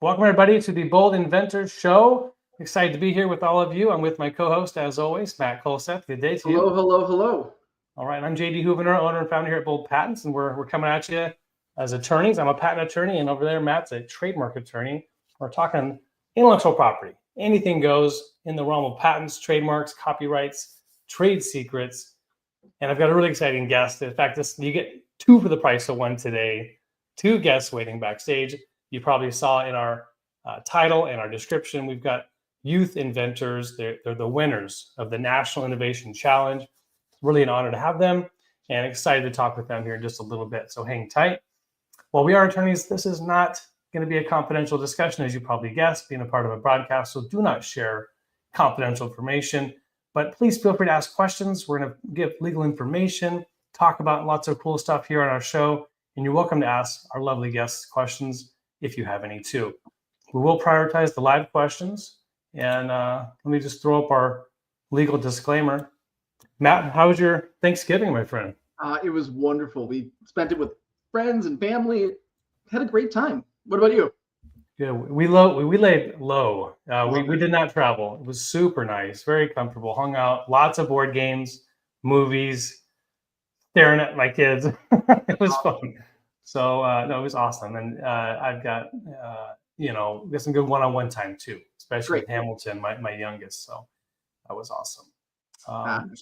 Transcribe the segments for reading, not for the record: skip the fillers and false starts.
Welcome, everybody, to the Bold Inventor Show. Excited to be here with all of you. I'm with my co-host, as always, Matt Colseth. Good day to you. Hello. All right, I'm JD Hoovener, owner and founder here at Bold Patents, and we're coming at you as attorneys. I'm a patent attorney, and over there, Matt's a trademark attorney. We're talking intellectual property. Anything goes in the realm of patents, trademarks, copyrights, trade secrets. And I've got a really exciting guest. In fact, you get two for the price of one today. Two guests waiting backstage. You probably saw in our title and our description, we've got youth inventors. They're the winners of the National Innovation Challenge. Really an honor to have them and excited to talk with them here in just a little bit. So hang tight. While we are attorneys, this is not going to be a confidential discussion, as you probably guessed, being a part of a broadcast. So do not share confidential information, but please feel free to ask questions. We're going to give legal information, talk about lots of cool stuff here on our show, and you're welcome to ask our lovely guests questions if you have any too. We will prioritize the live questions. And let me just throw up our legal disclaimer. Matt, how was your Thanksgiving, my friend? It was wonderful. We spent it with friends and family. Had a great time. What about you? Yeah, we laid low. We did not travel. It was super nice, very comfortable. Hung out, lots of board games, movies, staring at my kids. It was fun. So no, it was awesome, and I've got some good one-on-one time too, especially with Hamilton, my youngest. So that was awesome.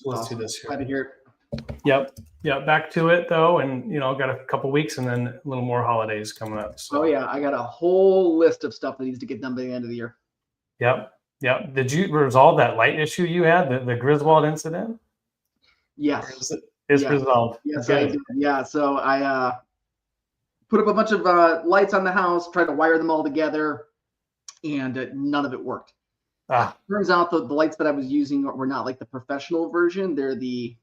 Let's do this here. Glad to hear it. Yep. Back to it though, and got a couple weeks, and then a little more holidays coming up. So. Oh yeah, I got a whole list of stuff that needs to get done by the end of the year. Yep. Did you resolve that light issue you had, the Griswold incident? Yes. It's resolved. Yes, I did. Yeah. So I put up a bunch of lights on the house, tried to wire them all together, and none of it worked. Turns out the lights that I was using were not like the professional version. They're the,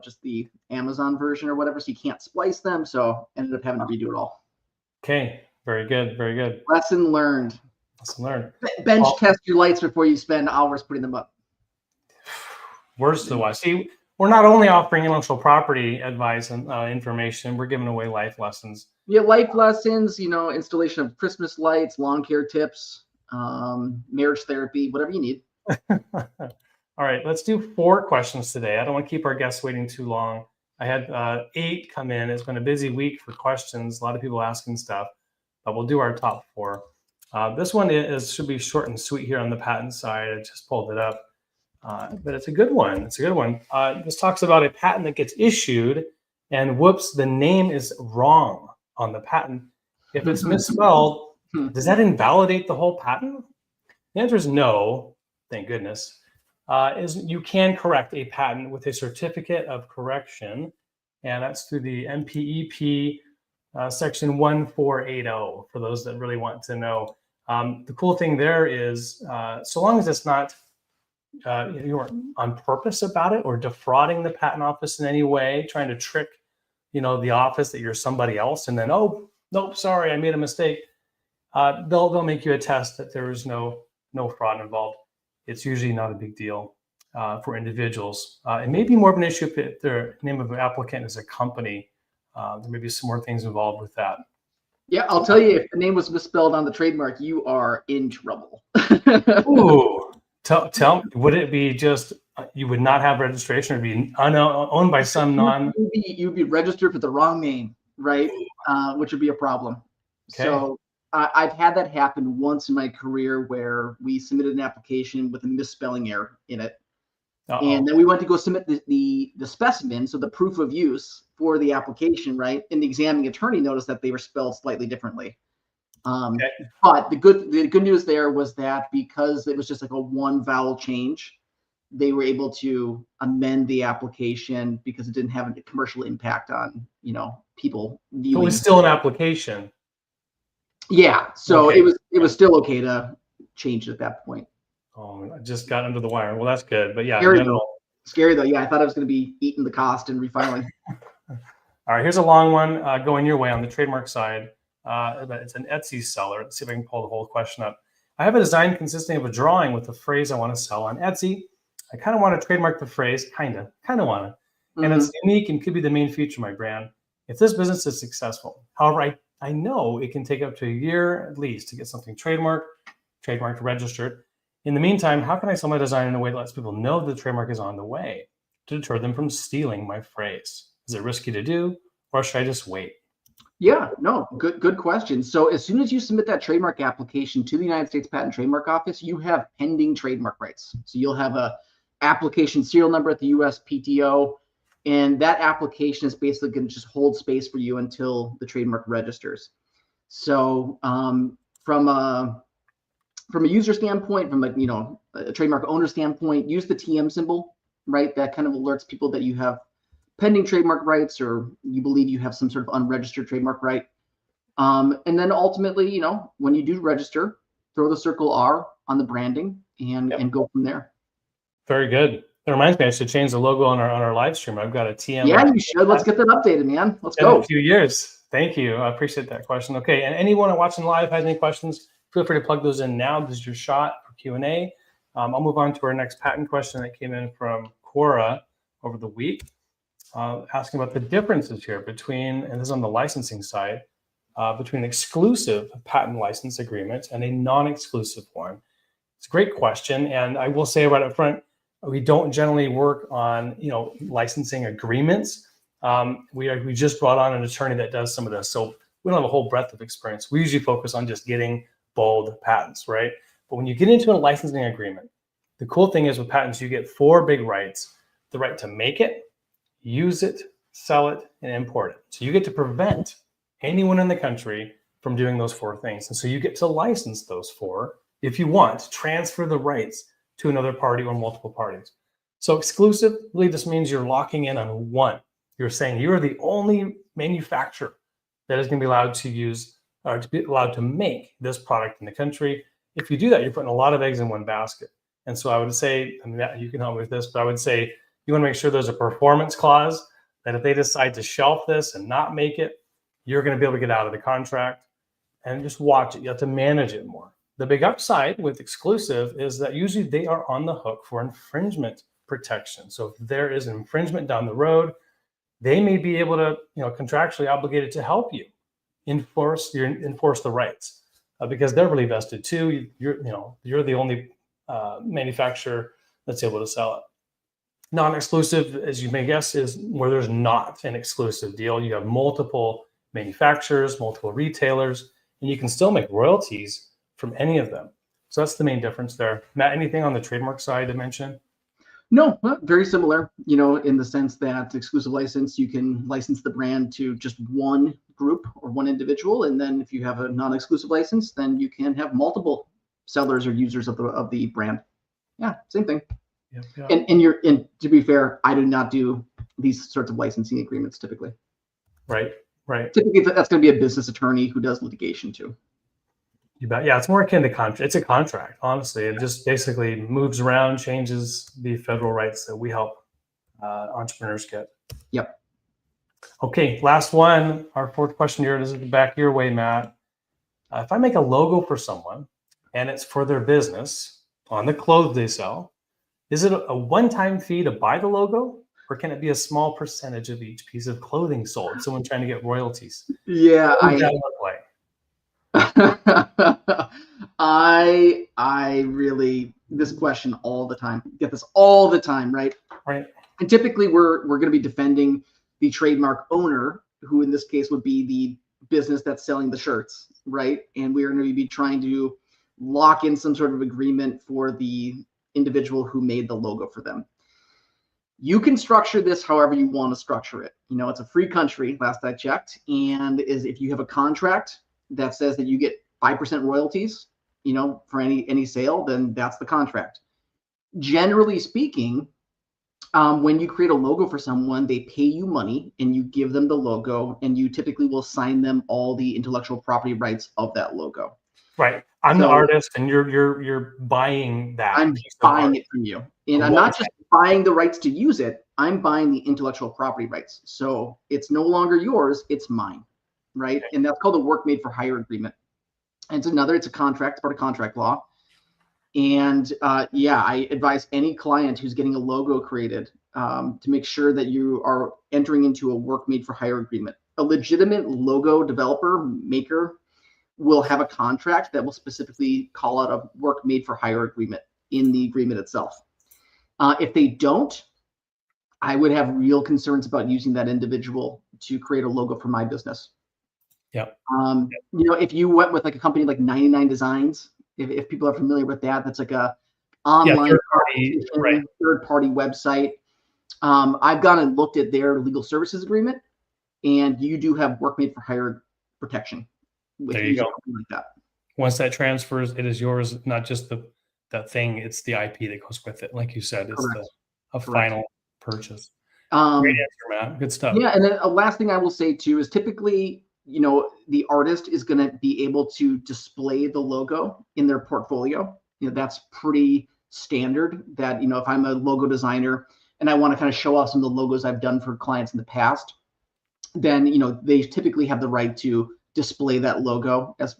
just the Amazon version or whatever. So you can't splice them. So ended up having to redo it all. Okay. Very good. Lesson learned. Bench test your lights before you spend hours putting them up. Words to the wise. See, we're not only offering intellectual property advice and information, we're giving away life lessons. Yeah, life lessons, installation of Christmas lights, lawn care tips, marriage therapy, whatever you need. All right, let's do 4 questions today. I don't want to keep our guests waiting too long. I had 8 come in. It's been a busy week for questions. A lot of people asking stuff, but we'll do our top 4. This one should be short and sweet here on the patent side. I just pulled it up. But it's a good one. This talks about a patent that gets issued and whoops, the name is wrong on the patent. If it's misspelled, does that invalidate the whole patent? The answer is no, thank goodness. You can correct a patent with a certificate of correction, and that's through the MPEP section 1480 for those that really want to know. The cool thing there is so long as it's not you are on purpose about it or defrauding the patent office in any way, trying to trick, the office that you're somebody else, and then, oh, nope, sorry, I made a mistake. They'll make you attest that there is no fraud involved. It's usually not a big deal for individuals. It may be more of an issue if the name of an applicant is a company. There may be some more things involved with that. Yeah, I'll tell you, if the name was misspelled on the trademark, you are in trouble. Ooh. Tell me, would it be just you would not have registration or be owned by some You'd be registered with the wrong name, right? Which would be a problem. Okay. So I've had that happen once in my career where we submitted an application with a misspelling error in it. And then we went to go submit the specimen, so the proof of use for the application, right? And the examining attorney noticed that they were spelled slightly differently. But the good news there was that because it was just like a 1 vowel change, they were able to amend the application because it didn't have a commercial impact on people viewing. It was still an application. Yeah, so it was still okay to change it at that point. Oh, I just got under the wire. Well, that's good, but yeah, scary though. Yeah, I thought I was going to be eating the cost and refiling. All right, here's a long one going your way on the trademark side. It's an Etsy seller. Let's see if I can pull the whole question up. I have a design consisting of a drawing with the phrase I want to sell on Etsy. I kind of want to trademark the phrase, kind of want to. And it's unique and could be the main feature of my brand if this business is successful. However, I know it can take up to a year at least to get something trademarked, registered. In the meantime, how can I sell my design in a way that lets people know the trademark is on the way to deter them from stealing my phrase? Is it risky to do, or should I just wait? Yeah, no, good question. So as soon as you submit that trademark application to the United States Patent and Trademark Office, you have pending trademark rights. So you'll have a application serial number at the USPTO, and that application is basically going to just hold space for you until the trademark registers. So from a user standpoint, from a trademark owner standpoint, use the TM symbol, right? That kind of alerts people that you have pending trademark rights, or you believe you have some sort of unregistered trademark right. And then ultimately, when you do register, throw the circle R on the branding and go from there. Very good. It reminds me, I should change the logo on our live stream. I've got a TM. Yeah, you should. Let's get that updated, man. Let's go. In a few years. Thank you. I appreciate that question. Okay, and anyone watching live has any questions, feel free to plug those in now. This is your shot for Q&A. I'll move on to our next patent question that came in from Cora over the week, asking about the differences here between, and this is on the licensing side, between an exclusive patent license agreement and a non-exclusive one. It's a great question, and I will say right up front, we don't generally work on licensing agreements. We just brought on an attorney that does some of this, so we don't have a whole breadth of experience. We usually focus on just getting bold patents, right? But when you get into a licensing agreement, the cool thing is with patents, you get 4 big rights: the right to make it, use it, sell it, and import it. So you get to prevent anyone in the country from doing those 4 things. And so you get to license those 4 if you want to transfer the rights to another party or multiple parties. So exclusive really just means you're locking in on one. You're saying you're the only manufacturer that is going to be allowed to use or to be allowed to make this product in the country. If you do that, you're putting a lot of eggs in one basket. And so I would say, I mean, you can help me with this, but I would say you want to make sure there's a performance clause that if they decide to shelf this and not make it, you're going to be able to get out of the contract and just watch it. You have to manage it more. The big upside with exclusive is that usually they are on the hook for infringement protection. So if there is an infringement down the road, they may be able to, contractually obligated to help you enforce the rights because they're really vested too. You're the only manufacturer that's able to sell it. Non-exclusive, as you may guess, is where there's not an exclusive deal. You have multiple manufacturers, multiple retailers, and you can still make royalties from any of them. So that's the main difference there. Matt, anything on the trademark side to mention? No, very similar, in the sense that exclusive license, you can license the brand to just one group or one individual. And then if you have a non-exclusive license, then you can have multiple sellers or users of the brand. Yeah, same thing. Yeah. And to be fair, I do not do these sorts of licensing agreements typically. Right. Typically, that's going to be a business attorney who does litigation too. You bet. Yeah, it's more akin to contract. It's a contract, honestly. It just basically moves around, changes the federal rights that we help entrepreneurs get. Yep. Okay, last one. Our 4th question here. This is back your way, Matt. If I make a logo for someone and it's for their business on the clothes they sell, is it a one-time fee to buy the logo, or can it be a small percentage of each piece of clothing sold? Someone trying to get royalties. Yeah, what does that look like? I really, this question all the time, get this all the time, right? Right. And typically we're going to be defending the trademark owner, who in this case would be the business that's selling the shirts, right? And we are going to be trying to lock in some sort of agreement for the individual who made the logo for them. You can structure this however you want to structure it. It's a free country, last I checked, and if you have a contract that says that you get 5% royalties, for any sale, then that's the contract. Generally speaking, when you create a logo for someone, they pay you money and you give them the logo, and you typically will sign them all the intellectual property rights of that logo. Right. I'm the artist, and you're buying that. I'm buying it from you, and I'm not just buying the rights to use it. I'm buying the intellectual property rights. So it's no longer yours; it's mine. Right. Okay. And that's called a work made for hire agreement. And it's a contract, part of contract law. And I advise any client who's getting a logo created to make sure that you are entering into a work made for hire agreement. a legitimate logo developer maker will have a contract that will specifically call out a work made for hire agreement in the agreement itself. If they don't, I would have real concerns about using that individual to create a logo for my business. Yep. If you went with like a company like 99 Designs, if people are familiar with that, that's like a online third-party website. I've gone and looked at their legal services agreement, and you do have work made for hire protection. There you go. Like that. Once that transfers, it is yours, not just the thing, it's the IP that goes with it. Like you said, it's a final purchase. Great answer, Matt. Good stuff. Yeah, and then a last thing I will say too is typically, the artist is going to be able to display the logo in their portfolio. That's pretty standard that, if I'm a logo designer and I want to kind of show off some of the logos I've done for clients in the past, then, they typically have the right to display that logo as,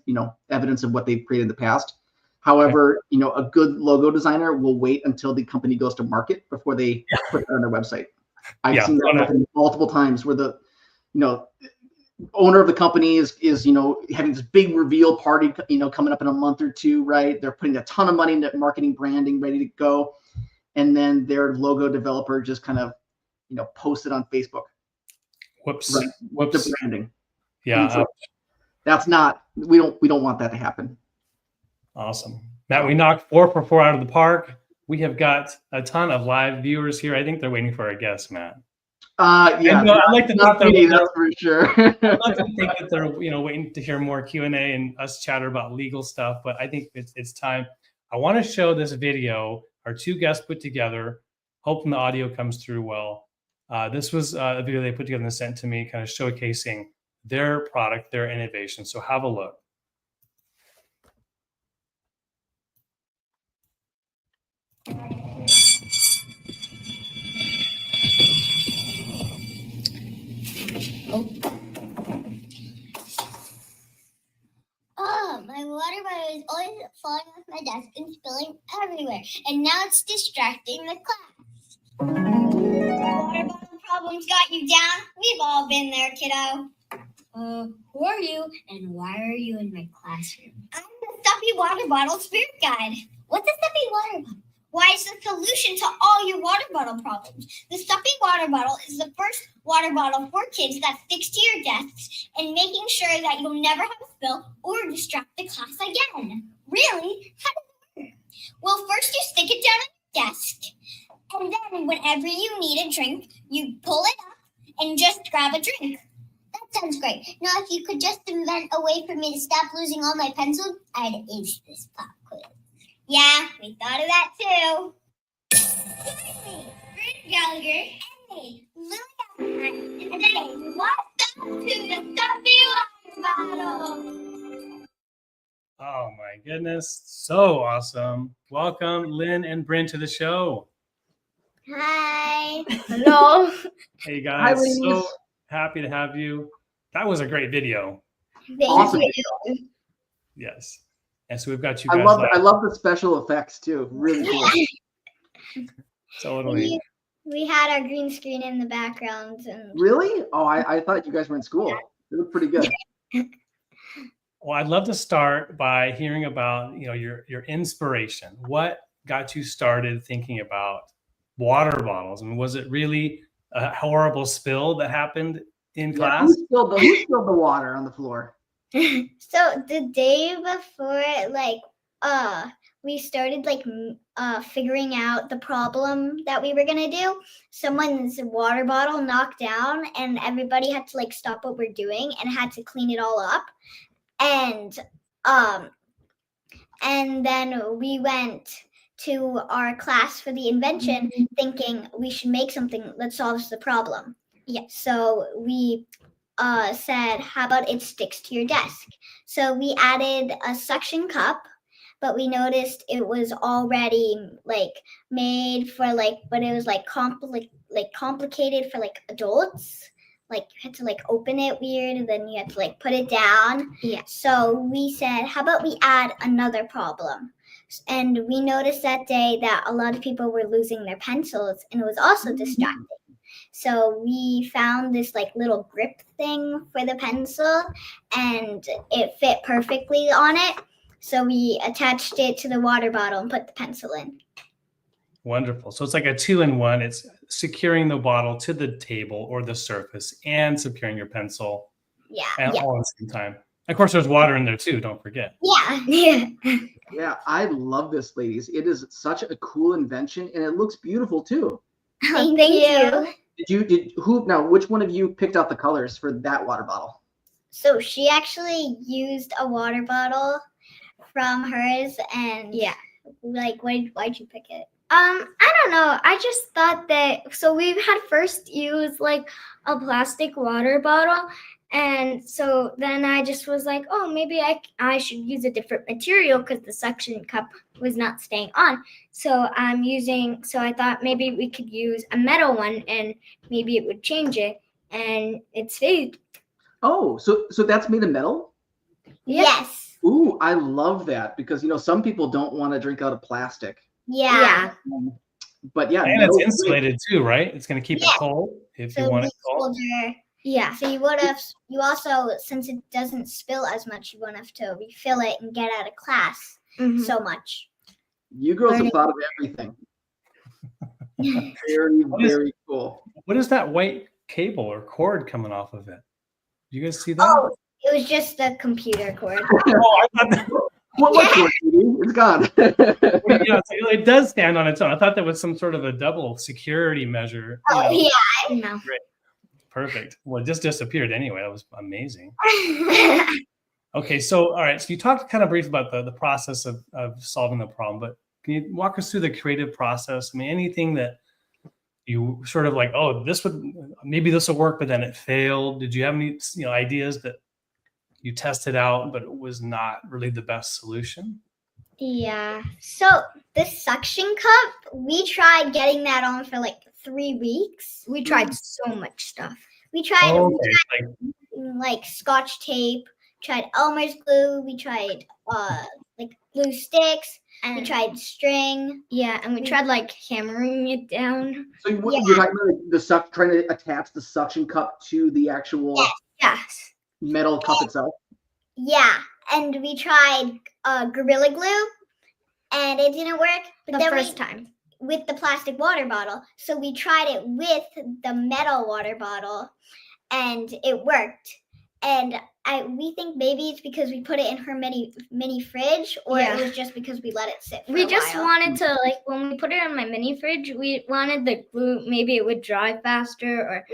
evidence of what they've created in the past. However, a good logo designer will wait until the company goes to market before they put it on their website. I've seen that happen multiple times where the, owner of the company is having this big reveal party, coming up in a month or two, right? They're putting a ton of money into marketing, branding, ready to go. And then their logo developer just kind of, post it on Facebook. Whoops. Right? Whoops. The branding. Yeah. That's not, we don't want that to happen. Awesome. Matt, we knocked 4 for 4 out of the park. We have got a ton of live viewers here. I think they're waiting for our guest, Matt. Yeah, I'd like to think that's for sure. I'd like to think that they're waiting to hear more Q&A and us chatter about legal stuff, but I think it's time. I want to show this video our 2 guests put together, hoping the audio comes through well. This was a video they put together and sent to me, kind of showcasing their product, their innovation. So have a look. Oh, my water bottle is always falling off my desk and spilling everywhere, and now it's distracting the class. Water bottle problems got you down? We've all been there, kiddo. Who are you, and why are you in my classroom? I'm the Suppy Water Bottle Spirit Guide. What's a Suppy Water Bottle? Why, it's the solution to all your water bottle problems. The Suppy Water Bottle is the first water bottle for kids that sticks to your desks and making sure that you'll never have a spill or distract the class again. Really? How does it work? Well, first you stick it down on your desk, and then whenever you need a drink, you pull it up and just grab a drink. That sounds great. Now, if you could just invent a way for me to stop losing all my pencils, I'd ace this pop quiz. Yeah, we thought of that too. Here's me, Brynn Gallagher, and me, Lily Oppenheim, and today, welcome to the Suppy Water Bottle. Oh my goodness, so awesome. Welcome, Lynn and Brynn, to the show. Hi. Hello. Hey guys, Hi, so happy to have you. That was a great video. Thank you. Yes. And so we've got you I guys. I love the special effects too. Really cool. Totally. We had our green screen in the background. And Really? Oh, I thought you guys were in school. They look pretty good. Well, I'd love to start by hearing about, your inspiration. What got you started thinking about water bottles? I mean, was it really a horrible spill that happened in class? Who spilled the water on the floor? So the day before, we started figuring out the problem that we were gonna do, someone's water bottle knocked down, and everybody had to stop what we're doing and had to clean it all up. And then we went to our class for the invention, thinking we should make something that solves the problem. Yeah. So we said, how about it sticks to your desk? So we added a suction cup, but we noticed it was already made for but it was complicated for adults. You had to open it weird, and then you had to put it down. Yeah. So we said, how about we add another problem? And we noticed that day that a lot of people were losing their pencils, and it was also distracting. So we found this like little grip thing for the pencil, and it fit perfectly on it. So we attached it to the water bottle and put the pencil in. Wonderful. So it's like a 2-in-1. It's securing the bottle to the table or the surface and securing your pencil Yeah. all at the same time. Of course, there's water in there too. Don't forget. Yeah. Yeah, I love this, ladies. It is such a cool invention, and it looks beautiful too. Thank you. Now, which one of you picked out the colors for that water bottle? So she actually used a water bottle from hers, and like, why'd you pick it? I don't know. I just thought that, so we had first used like a plastic water bottle. And so then I just was like, oh, maybe I should use a different material because the suction cup was not staying on. So I thought maybe we could use a metal one and maybe it would change it. And it stayed. Oh, so that's made of metal? Yes. Ooh, I love that because, some people don't want to drink out of plastic. Yeah. But yeah. And it's insulated too, right? It's going to keep it cold if you want it cold. Yeah. So you also, since it doesn't spill as much, you won't have to refill it and get out of class so much. You girls have thought of everything. Very, very cool. What is that white cable or cord coming off of it? Do you guys see that? Oh, it was just the computer cord. I thought that. What cord? It's gone. Yeah, it does stand on its own. I thought that was some sort of a double security measure. Oh, yeah. No. Great. Perfect. Well, it just disappeared anyway. That was amazing. Okay, so all right. So you talked kind of briefly about the process of solving the problem, but can you walk us through the creative process? I mean, anything that you sort of like, oh, this will work, but then it failed. Did you have any ideas that you tested out, but it was not really the best solution? Yeah. So the suction cup, we tried getting that on for like 3 weeks. We tried so much stuff. We tried, Okay. like Scotch tape, tried Elmer's glue, we tried like glue sticks, and we tried string. Yeah, and we tried like hammering it down. So you're talking about trying to attach the suction cup to the actual Yes. metal cup itself? Yeah, and we tried Gorilla Glue, and it didn't work. But The first time. With the plastic water bottle. So we tried it with the metal water bottle, and it worked. And we think maybe it's because we put it in her mini fridge, or it was just because we let it sit for a We just while. wanted to, like, when we put it on my mini fridge, we wanted the glue, maybe it would dry faster or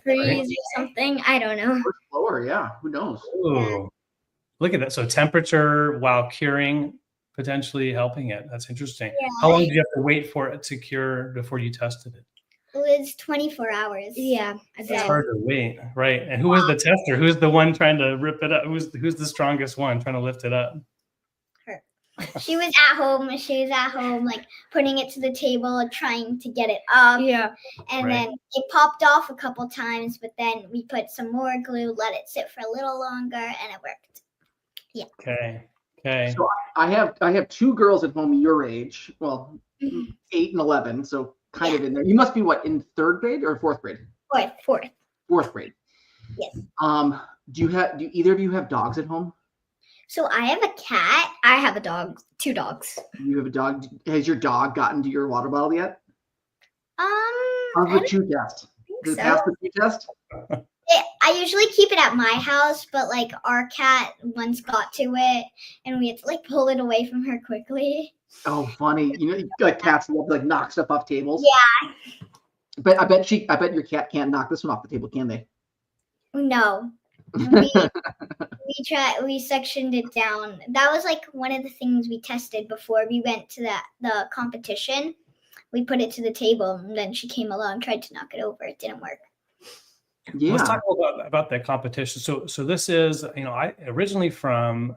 freeze or something. I don't know. Or slower, yeah. Who knows? Ooh. Look at that. So temperature while curing, potentially helping it. That's interesting. Yeah. How long did you have to wait for it to cure before you tested it? It was 24 hours. Yeah. It's hard to wait, right? And who was the tester? Who's the one trying to rip it up? Who's the strongest one trying to lift it up? Her. She was at home. She was at home, like putting it to the table and trying to get it up. Yeah. And then it popped off a couple times, but then we put some more glue, let it sit for a little longer, and it worked. Yeah. Okay. So I have 2 girls at home your age, well, 8 and 11, so kind of in there. You must be in 3rd grade or 4th grade? Fourth. 4th grade. Yes. Do either of you have dogs at home? So I have a cat. I have a dog, 2 dogs. You have a dog. Has your dog gotten to your water bottle yet? How's I the chew test? Does it so. pass the chew test? I usually keep it at my house, but like our cat once got to it, and we had to like pull it away from her quickly. Oh, funny. Like cats love to like knock stuff off tables. Yeah. But I bet your cat can't knock this one off the table, can they? No. We sectioned it down. That was like one of the things we tested before we went to the competition. We put it to the table, and then she came along, tried to knock it over. It didn't work. Yeah. Let's talk about the competition. So this is, I originally from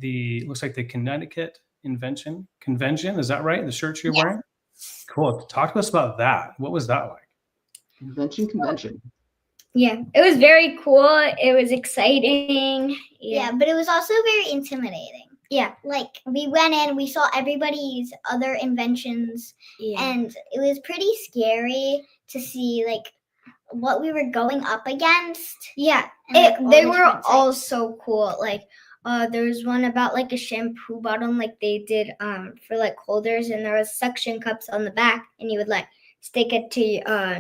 looks like the Connecticut Invention Convention. Is that right? The shirt you're wearing? Cool. Talk to us about that. What was that like? Invention Convention. Yeah, it was very cool. It was exciting. Yeah, but it was also very intimidating. Yeah. Like we went in, we saw everybody's other inventions, and it was pretty scary to see like what we were going up against. Yeah, And, like, all they the were different all types. so cool. Like, there was one about like a shampoo bottle, and, like they did for like holders, and there was suction cups on the back, and you would like stick it to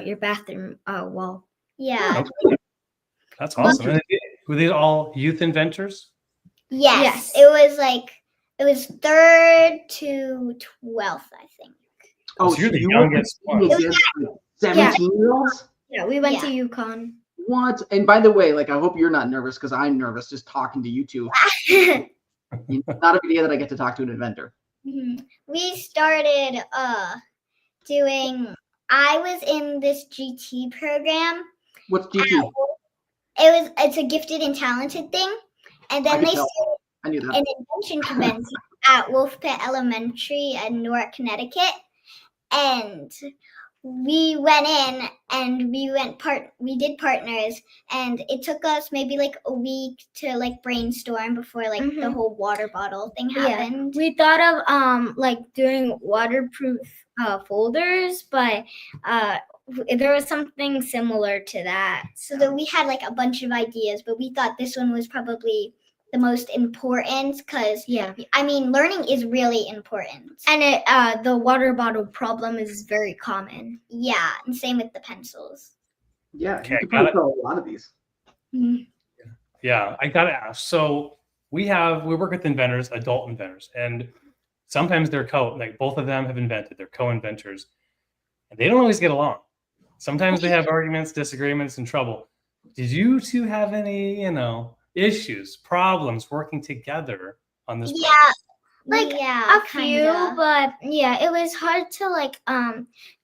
your bathroom wall. Yeah. Okay. That's awesome. And were they all youth inventors? Yes. It was 3rd to 12th, I think. Oh, so you're the you youngest were one. against 17-year-olds? Yeah, we went to UConn. What? And by the way, like, I hope you're not nervous because I'm nervous just talking to you two. Not a good idea that I get to talk to an inventor. We started doing. I was in this GT program. What's GT? It's a gifted and talented thing, and then they started I knew that. an invention convention at Wolf Pit Elementary in Newark, Connecticut, and we went in and we did partners, and it took us maybe like a week to like brainstorm before like the whole water bottle thing happened. We thought of like doing waterproof folders, but there was something similar to that. So we had like a bunch of ideas, but we thought this one was probably the most important because I mean, learning is really important. And the water bottle problem is very common. Yeah, and same with the pencils. Yeah, Okay, you can probably sell a lot of these. Yeah, I gotta ask. So we work with inventors, adult inventors, and sometimes they're like both of them have invented, they're co-inventors, and they don't always get along. Sometimes they have arguments, disagreements, and trouble. Did you two have any, issues, problems working together on this project? A few, but it was hard to like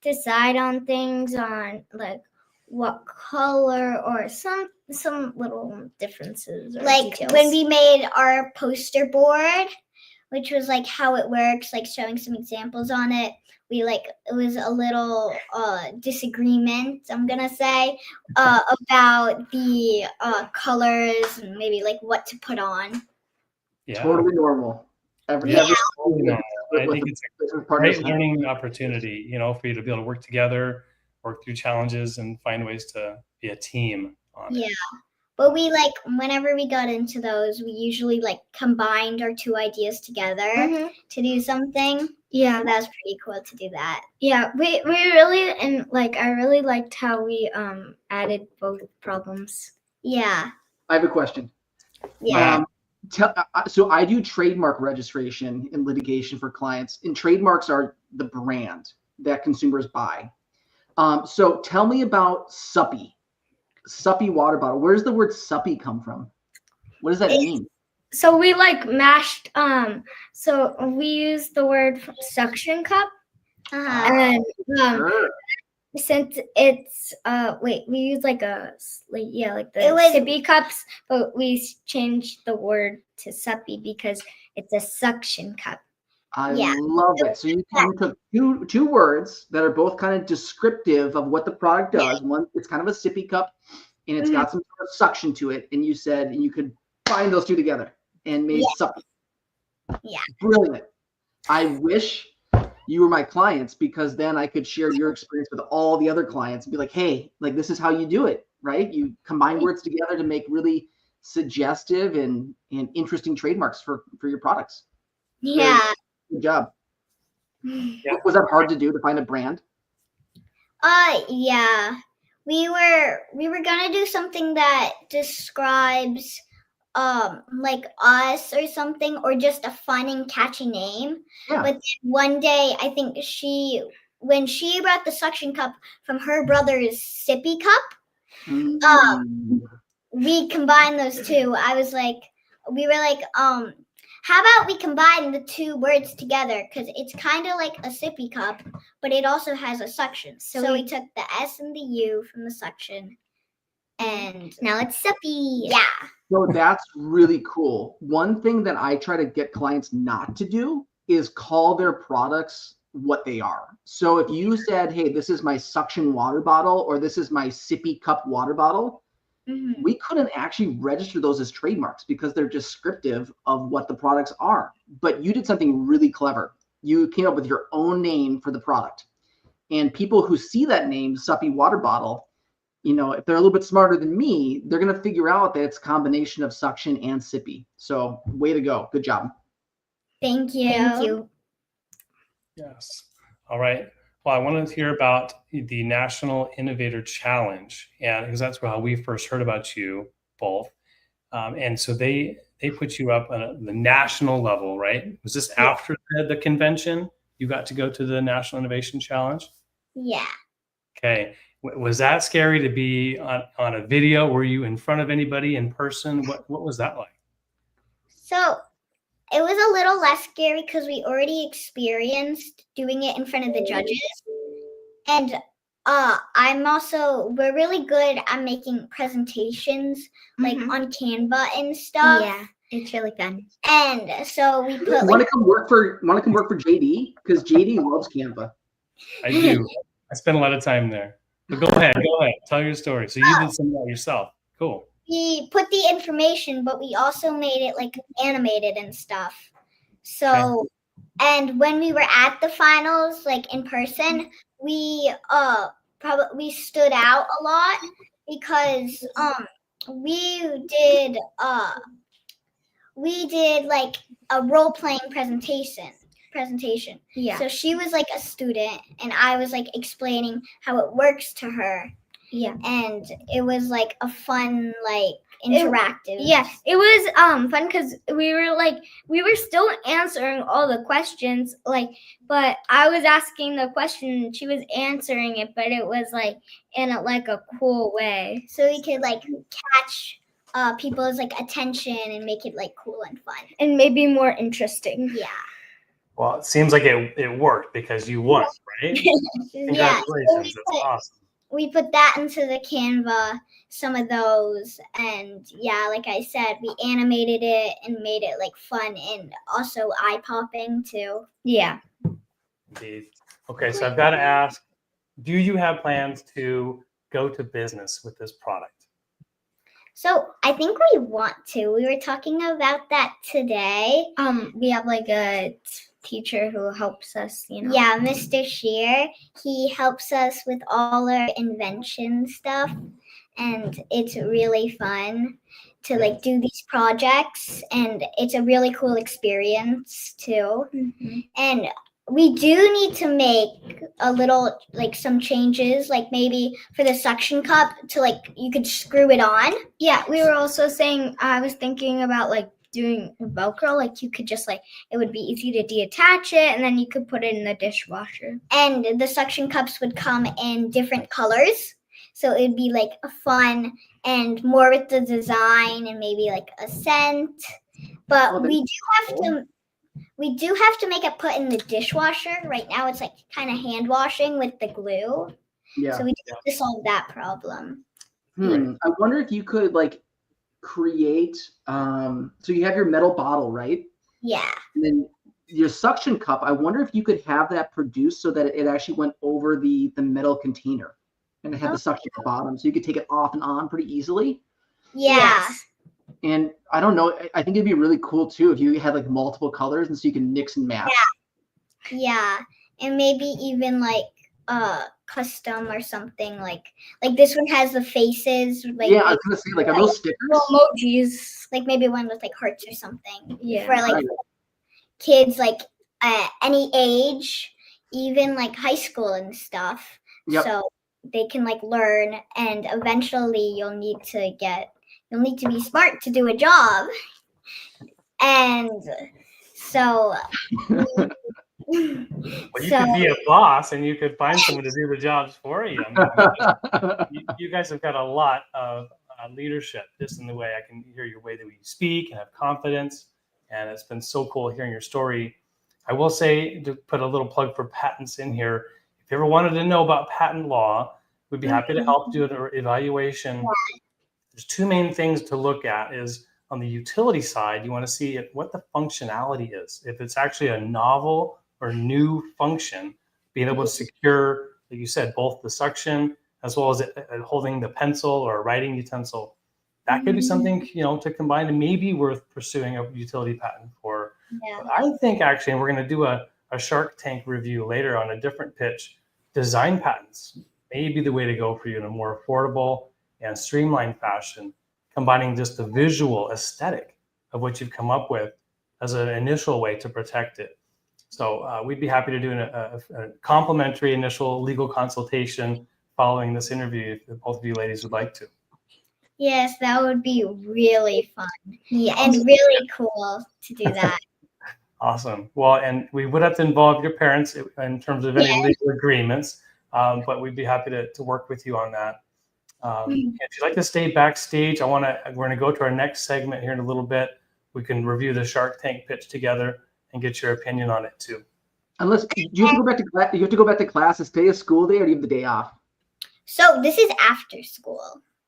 decide on things, on like what color or some little differences, or like details. When we made our poster board, which was like how it works, like showing some examples on it, it was a little disagreement, I'm gonna say, about the colors and maybe like what to put on. Yeah. Totally normal. I think it's a great learning opportunity, for you to be able to work together, work through challenges, and find ways to be a team on it. But we whenever we got into those, we usually combined our two ideas together to do something. Yeah, so that was pretty cool to do that. Yeah, we really, and I really liked how we added both problems. Yeah. I have a question. Yeah. So I do trademark registration and litigation for clients, and trademarks are the brand that consumers buy. So tell me about Suppy Water Bottle. Where does the word Suppy come from? What does that mean? So we mashed. So we use the word suction cup, and since it's we use the sippy cups, but we changed the word to Suppy because it's a suction cup. I love it. So you took two words that are both kind of descriptive of what the product does. One, it's kind of a sippy cup, and it's got some sort of suction to it. And you said you could bind those two together and made Suppy. Yeah. Brilliant. I wish you were my clients, because then I could share your experience with all the other clients and be like, hey, this is how you do it, right? You combine words together to make really suggestive and interesting trademarks for your products. Yeah. Good job. Yeah. Was that hard to do, to find a brand? Yeah. We were gonna do something that describes us or something, or just a fun and catchy name. Yeah. But then one day, I think when she brought the suction cup from her brother's sippy cup, we combined those two. We were like, how about we combine the two words together? Because it's kind of like a sippy cup, but it also has a suction. So we took the S and the U from the suction, and now it's Suppy. Yeah. So that's really cool. One thing that I try to get clients not to do is call their products what they are. So if you said, hey, this is my suction water bottle, or this is my sippy cup water bottle, we couldn't actually register those as trademarks because they're descriptive of what the products are. But you did something really clever. You came up with your own name for the product. And people who see that name, Suppy Water Bottle, if they're a little bit smarter than me, they're going to figure out that it's a combination of suction and sippy. So way to go. Good job. Thank you. Thank you. Yes. All right. Well, I wanted to hear about the National Innovator Challenge, and because that's how we first heard about you both. And so they put you up on the national level, right? Was this after the convention? You got to go to the National Innovation Challenge? Yeah. Okay. Was that scary to be on a video? Were you in front of anybody in person? What was that like? So it was a little less scary because we already experienced doing it in front of the judges. And we're really good at making presentations like on Canva and stuff. Yeah, it's really fun. And so we put Want to come work for JD? Because JD loves Canva. I do. I spent a lot of time there. But go ahead. Tell your story. So you did some of that yourself. Cool. we put the information, but we also made it like animated and stuff. So, and when we were at the finals, like in person, we stood out a lot because we did like a role playing presentation. Yeah. So she was like a student and I was like explaining how it works to her. Yeah. And it was like a fun, like interactive. It was fun because we were still answering all the questions, but I was asking the question and she was answering it, but it was like in a cool way. So we could like catch people's like attention and make it like cool and fun. And maybe more interesting. Yeah. Well, it seems like it worked because you won, right? Congratulations. That's awesome. We put that into the Canva, some of those, and yeah, like I said, we animated it and made it like fun and also eye-popping too. Yeah. Indeed. Okay, so I've got to ask, do you have plans to go to business with this product? So I think we want to. We were talking about that today. We have like a teacher who helps us, Yeah, Mr. Shear. He helps us with all our invention stuff, and it's really fun to like do these projects, and it's a really cool experience too. Mm-hmm. And we do need to make a little like some changes, like maybe for the suction cup to like you could screw it on. Yeah, we were also saying I was thinking about like doing Velcro, like you could just it would be easy to detach it and then you could put it in the dishwasher. And the suction cups would come in different colors. So it'd be like a fun and more with the design and maybe like a scent. But we do have to make it put in the dishwasher. Right now it's like kind of hand washing with the glue. Yeah. So we have to solve that problem. I wonder if you could like create so you have your metal bottle, right? Yeah. And then your suction cup, I wonder if you could have that produced so that it actually went over the metal container and it had the suction at the bottom, so you could take it off and on pretty easily. Yeah. Yes. And I don't know, I think it'd be really cool too if you had like multiple colors and so you can mix and match. Yeah. And maybe even like custom or something like this one has the faces. Like, yeah, I was gonna say like are those stickers? Emojis. Like maybe one with like hearts or something. Yeah. For like kids like any age, even like high school and stuff. Yep. So they can like learn, and eventually you'll need to be smart to do a job. And so Well, you could be a boss and you could find someone to do the jobs for you. I mean, you guys have got a lot of leadership just in the way I can hear your way that you speak and have confidence. And it's been so cool hearing your story. I will say, to put a little plug for patents in here, if you ever wanted to know about patent law, we'd be happy to help do an evaluation. Yeah. There's two main things to look at. Is on the utility side, you want to see what the functionality is. If it's actually a novel or new function, being able to secure, like you said, both the suction as well as holding the pencil or a writing utensil. That could be something, to combine and maybe worth pursuing a utility patent for. Yeah. But I think actually, and we're going to do a Shark Tank review later on a different pitch, design patents may be the way to go for you in a more affordable and streamlined fashion, combining just the visual aesthetic of what you've come up with as an initial way to protect it. So we'd be happy to do a complimentary initial legal consultation following this interview if both of you ladies would like to. Yes, that would be really fun. Yeah, and really cool to do that. Awesome. Well, and we would have to involve your parents in terms of any legal agreements, but we'd be happy to work with you on that. If you'd like to stay backstage, we're going to go to our next segment here in a little bit. We can review the Shark Tank pitch together and get your opinion on it too. Unless you have to go back to class, you have to go back to class and stay a school day, or do you have the day off? So this is after school.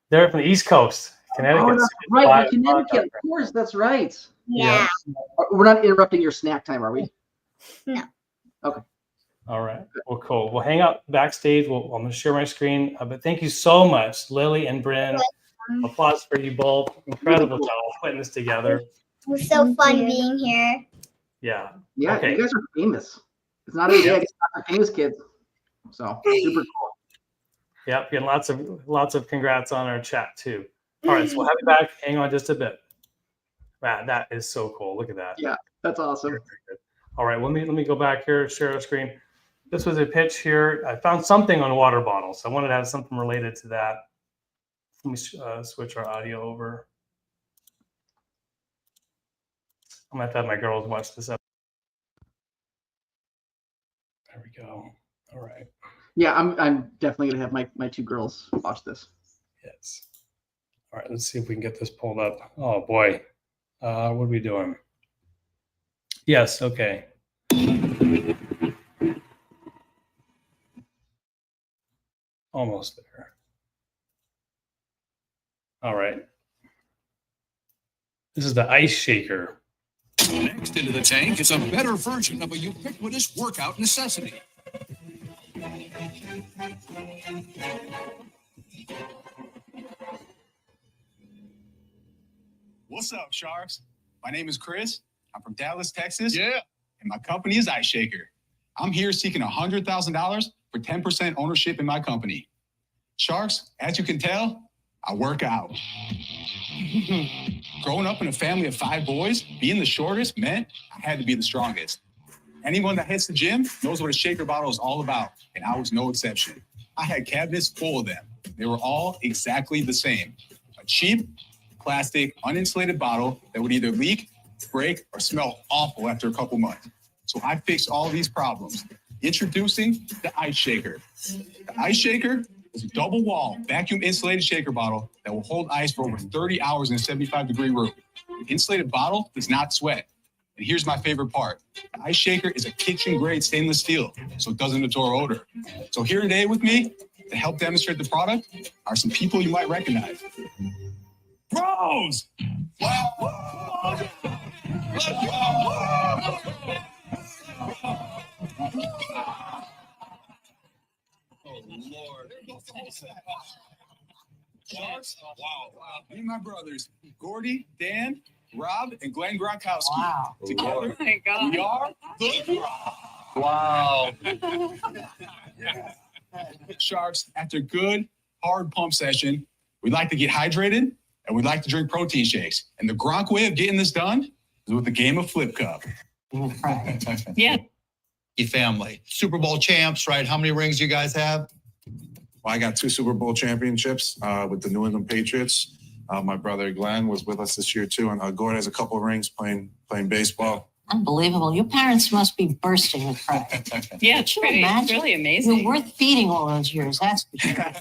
They're from the East Coast, Connecticut. Oh, that's right, Connecticut. Of course, that's right. Yeah. We're not interrupting your snack time, are we? No. Okay. All right. Well, cool. We'll hang out backstage. I'm going to share my screen. But thank you so much, Lily and Brynn. Applause for you both. Incredible job putting this together. It was so fun being here. Yeah. Yeah, Okay. you guys are famous. It's not every day I get to talk to famous kids. So super cool. Yep. Getting lots of congrats on our chat too. All right. So we'll have you back. Hang on just a bit. Man, that is so cool. Look at that. Yeah, that's awesome. Very good. All right. Let me go back here, share our screen. This was a pitch here. I found something on water bottles. So I wanted to have something related to that. Let me switch our audio over. I'm going to have my girls watch this up. There we go. All right. Yeah, I'm definitely gonna have my two girls watch this. Yes. All right. Let's see if we can get this pulled up. Oh boy. What are we doing? Yes. Okay. Almost there. All right. This is the ice shaker. Next into the tank is a better version of a ubiquitous workout necessity. What's up, Sharks? My name is Chris. I'm from Dallas, Texas. Yeah. And my company is Ice Shaker. I'm here seeking $100,000 for 10% ownership in my company. Sharks, as you can tell, I work out. Growing up in a family of 5 boys, being the shortest meant I had to be the strongest. Anyone that hits the gym knows what a shaker bottle is all about, and I was no exception. I had cabinets full of them. They were all exactly the same. A cheap, plastic, uninsulated bottle that would either leak, break, or smell awful after a couple months. So I fixed all these problems. Introducing the Ice Shaker. The Ice Shaker is a double-wall, vacuum-insulated shaker bottle that will hold ice for over 30 hours in a 75-degree room. The insulated bottle does not sweat. And here's my favorite part. The Ice Shaker is a kitchen-grade stainless steel, so it doesn't absorb odor. So here today with me to help demonstrate the product are some people you might recognize. Bros! Wow! Let's go! Oh, Lord. Wow. Me and my brothers, Gordy, Dan, Rob, and Glenn Gronkowski. Wow. Together, Oh my God. we are the Wow. Sharks. After a good, hard pump session, we like to get hydrated and we like to drink protein shakes. And the Gronk way of getting this done is with a game of Flip Cup. Yeah. Family. Super Bowl champs, right? How many rings do you guys have? Well, I got 2 Super Bowl championships with the New England Patriots. My brother Glenn was with us this year too, and Gordon has a couple of rings playing baseball. Unbelievable. Your parents must be bursting with pride. Yeah, it's Can you pretty, it's imagine? really amazing. You're worth feeding all those years. That's for sure.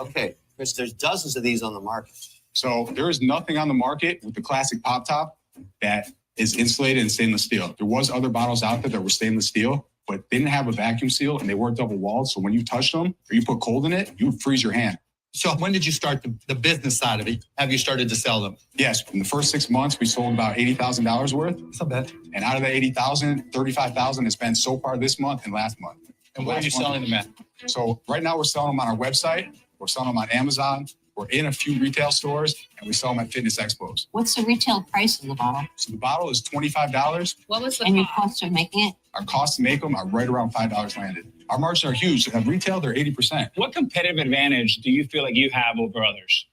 Okay, Chris, there's dozens of these on the market. So there is nothing on the market with the classic pop top that is insulated in stainless steel. There was other bottles out there that were stainless steel, but they didn't have a vacuum seal and they weren't double walled. So when you touched them or you put cold in it, you would freeze your hand. So when did you start the business side of it? Have you started to sell them? Yes, in the first 6 months, we sold about $80,000 worth. It's not bad. And out of the 80,000, 35,000 has been so far this month and last month. And where are you selling them at? So right now we're selling them on our website. We're selling them on Amazon. We're in a few retail stores, and we sell them at fitness expos. What's the retail price of the bottle? So the bottle is $25. What was the And your cost? cost of making it? Our costs to make them are right around $5 landed. Our margins are huge. At retail, they're 80%. What competitive advantage do you feel like you have over others?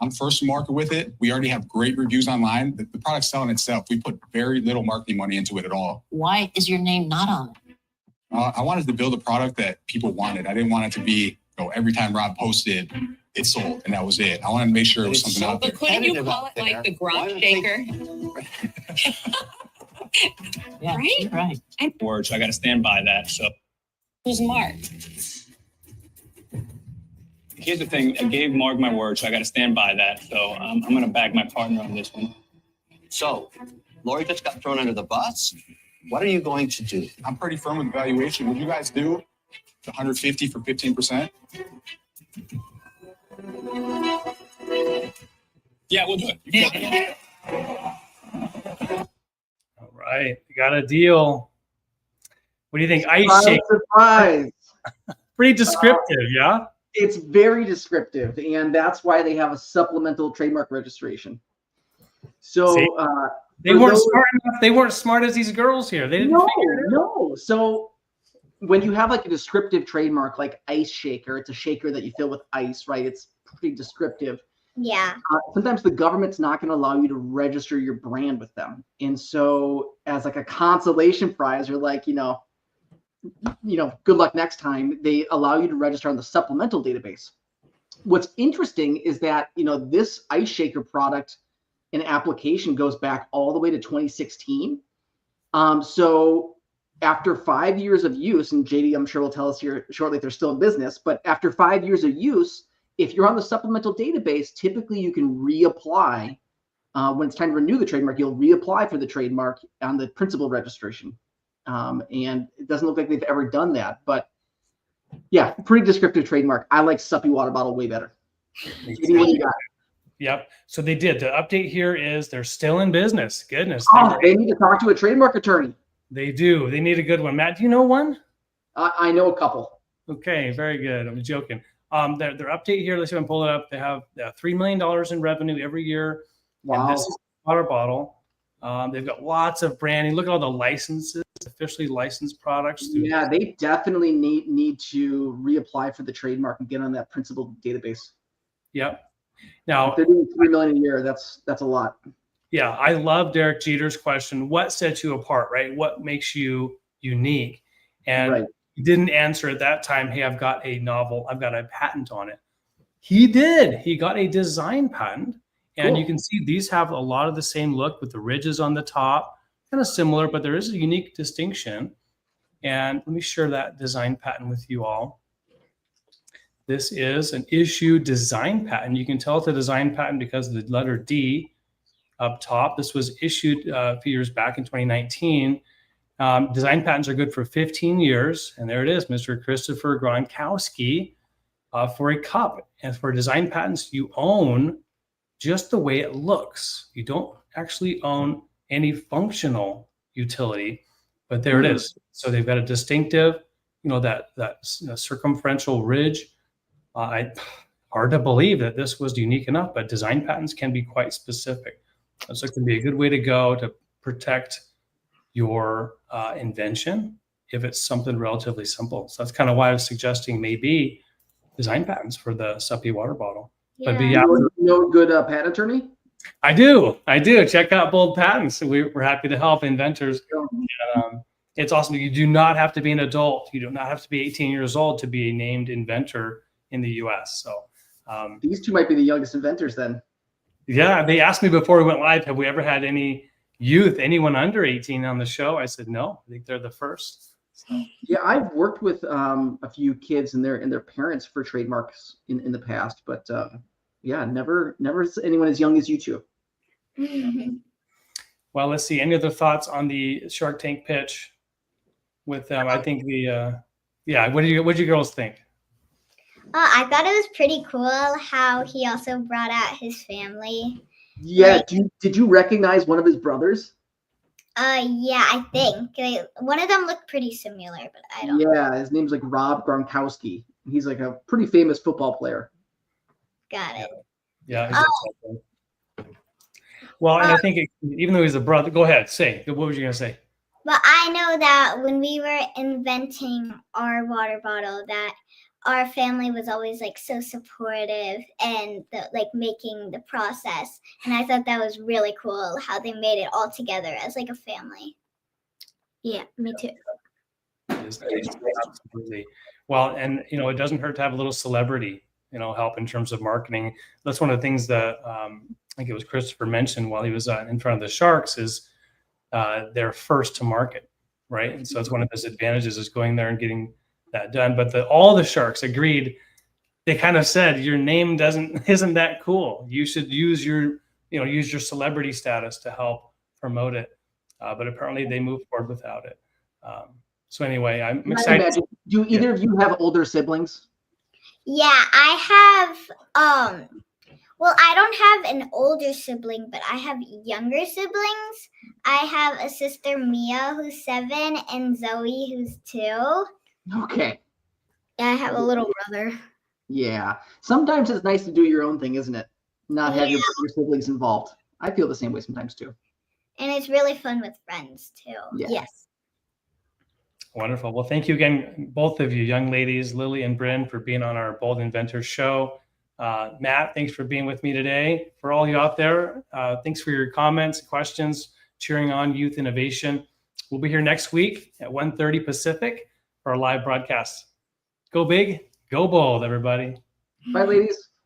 I'm first to market with it. We already have great reviews online. The product's selling itself. We put very little marketing money into it at all. Why is your name not on it? I wanted to build a product that people wanted. I didn't want it to be, every time Rob posted, it sold, and that was it. I wanted to make sure it was something out there. But couldn't you call it like the grog shaker? Yeah, Right? right. Words, I got to stand by that. So, who's Mark? Here's the thing. I gave Mark my word, so I got to stand by that. So I'm going to back my partner on this one. So, Lori just got thrown under the bus. What are you going to do? I'm pretty firm with valuation. Would you guys do the 150 for 15%? Yeah, we'll do it. All right, we got a deal. What do you think? Ice Surprise, shake, surprise. pretty descriptive, yeah. It's very descriptive, and that's why they have a supplemental trademark registration. So See? They for weren't those- smart enough. They weren't smart as these girls here. They didn't figure it out. No. So when you have like a descriptive trademark like ice shaker, it's a shaker that you fill with ice, right? It's pretty descriptive. Yeah. Sometimes the government's not going to allow you to register your brand with them. And so as like a consolation prize, you're like, good luck next time. They allow you to register on the supplemental database. What's interesting is that, this ice shaker product and application goes back all the way to 2016. So after 5 years of use, and JD, I'm sure will tell us here shortly if they're still in business, but after 5 years of use, if you're on the supplemental database, typically you can reapply. When it's time to renew the trademark, you'll reapply for the trademark on the principal registration. And it doesn't look like they've ever done that, but yeah, pretty descriptive trademark. I like Suppy Water Bottle way better. JD, what do you got? Yep. So they did. The update here is they're still in business. Goodness. They need to talk to a trademark attorney. They do. They need a good one. Matt, do you know one? I know a couple. Okay, very good. I'm joking. Their update here, let's see if I can pull it up. They have $3 million in revenue every year. Wow. And this is a water bottle. They've got lots of branding. Look at all the licenses, officially licensed products. Yeah, they definitely need to reapply for the trademark and get on that principal database. Yep. Now, if they're doing $3 million a year, that's a lot. Yeah, I love Derek Jeter's question. What sets you apart, right? What makes you unique? And he didn't answer at that time, hey, I've got a novel, I've got a patent on it. He did. He got a design patent. And you can see these have a lot of the same look with the ridges on the top, kind of similar, but there is a unique distinction. And let me share that design patent with you all. This is an issued design patent. You can tell it's a design patent because of the letter D up top. This was issued a few years back in 2019. Design patents are good for 15 years. And there it is, Mr. Christopher Gronkowski for a cup. And for design patents, you own just the way it looks. You don't actually own any functional utility, but there it is. So they've got a distinctive, that circumferential ridge. Hard to believe that this was unique enough, but design patents can be quite specific. So it can be a good way to go to protect your invention if it's something relatively simple. So that's kind of why I was suggesting maybe design patents for the Suppy water bottle. Yeah. But You know a good patent attorney? I do. Check out Bold Patents. We're happy to help inventors. And, it's awesome. You do not have to be an adult. You do not have to be 18 years old to be a named inventor in the US. So these two might be the youngest inventors then. Yeah, they asked me before we went live, have we ever had any anyone under 18 on the show? I said, no, I think they're the first. So. Yeah, I've worked with a few kids and their parents for trademarks in the past, but never anyone as young as you two. Well, let's see. Any other thoughts on the Shark Tank pitch with them? I think what do you girls think? I thought it was pretty cool how he also brought out his family. Yeah, did you recognize one of his brothers? Yeah, I think one of them looked pretty similar, but I don't. Yeah, his name's like Rob Gronkowski. He's like a pretty famous football player. Got it. Yeah. Exactly. Well, and I think even though he's a brother, go ahead, say. What was you gonna say? But I know that when we were inventing our water bottle, that our family was always like so supportive and like making the process. And I thought that was really cool how they made it all together as like a family. Yeah, me too. Absolutely. Well, and it doesn't hurt to have a little celebrity, help in terms of marketing. That's one of the things that I think it was Christopher mentioned while he was in front of the Sharks is they're first to market, right? And so it's one of his advantages is going there and getting that done. But all the Sharks agreed. They kind of said your name isn't that cool. You should use your celebrity status to help promote it. But apparently they moved forward without it. So anyway, I'm excited. Do either of you have older siblings? Yeah, I have. Well, I don't have an older sibling, but I have younger siblings. I have a sister, Mia, who's 7, and Zoe, who's 2. Okay. Yeah, I have a little brother. Yeah. Sometimes it's nice to do your own thing, isn't it? Not have your siblings involved. I feel the same way sometimes too. And it's really fun with friends too. Yeah. Yes. Wonderful. Well, thank you again, both of you, young ladies, Lily and Brynn, for being on our Bold Inventor Show. Matt, thanks for being with me today. For all you out there, thanks for your comments, questions, cheering on youth innovation. We'll be here next week at 1:30 Pacific for our live broadcast. Go big, go bold, everybody. Bye, ladies.